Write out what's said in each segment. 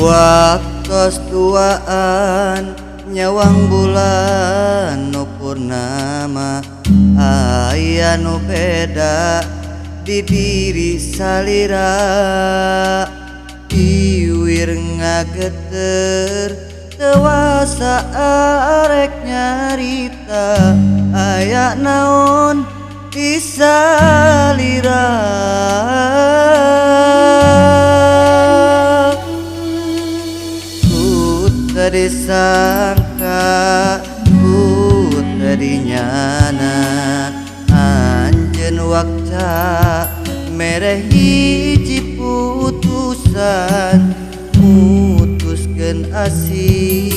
Waktos tuaan nyawang bulan nu purnama aya nu beda di diri salira iwir ngageter tewasa arek nyarita aya naon di salira tadi sangka ku tadi nyana anjeun wakca mere hiji putusan mutuskeun asih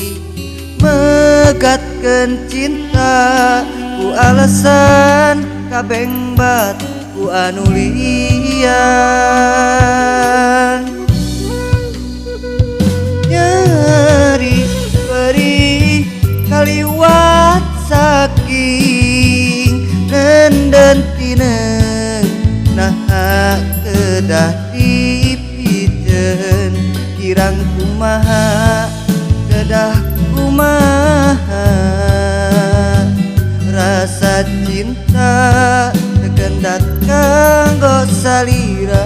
megatkeun cinta ku alasan kabengbat ku anu liar nyeri perih kaliwat saking nenden tineng nah kedah dipijen kirang kumaha kedah kumaha rasa cinta tegendat kanggo salira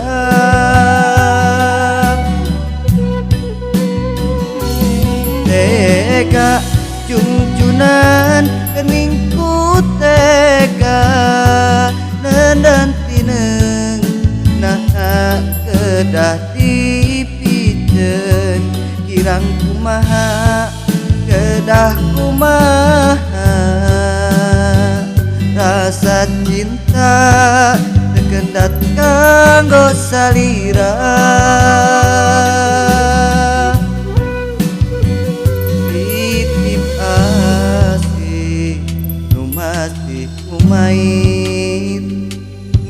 tega jungjunan keningku tega nendan tineng nah kedah dipijen kirang kumaha kedah kumaha rasa cinta tegendat kanggo salira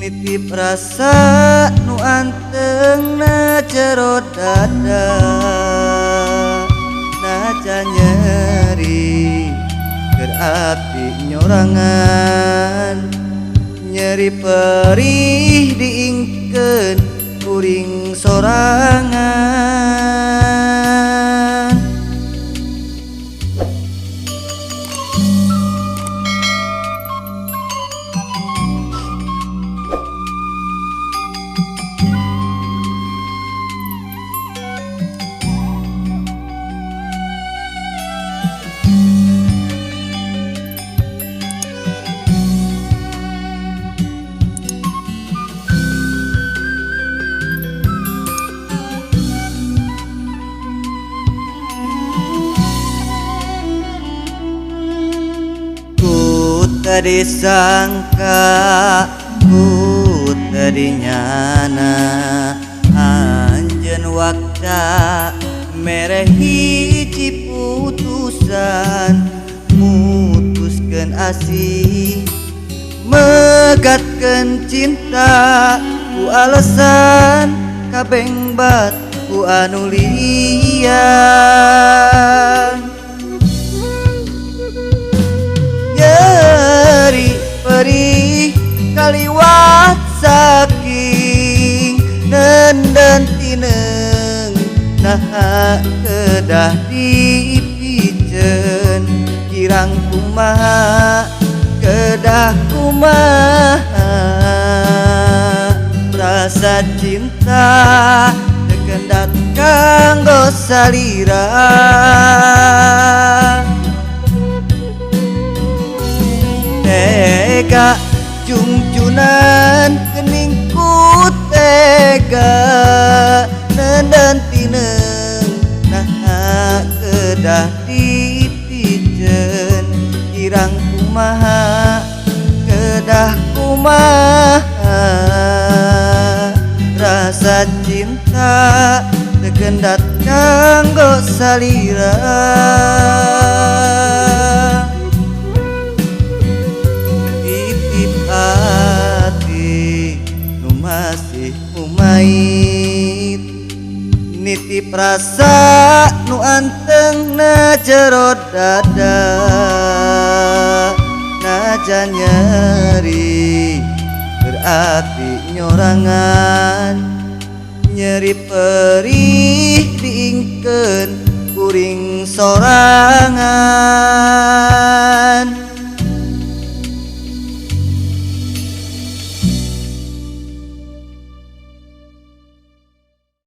nitip rasa nu anteng na jero dada naja nyeri keur api nyorangan nyeri perih diingkeun kuring sorangan tadi sangka ku tadi nyana anjeun wakca mere hiji putusan mutuskeun asih megatkeun cinta ku alasan kabengbat ku anu liar nyeri perih kaliwat saking nenden tineng nah kedah dipijen kirang kumaha kedah kumaha rasa cinta tegendat kanggo salira tega jungjunan keningku tega nenden tineng nah kedah dipijen kirang kumaha kedah kumaha rasa cinta tegendat kanggo salira rasa nu anteng na jero dada najan nyeri berarti nyorangan nyeri perih diingkeun kuring sorangan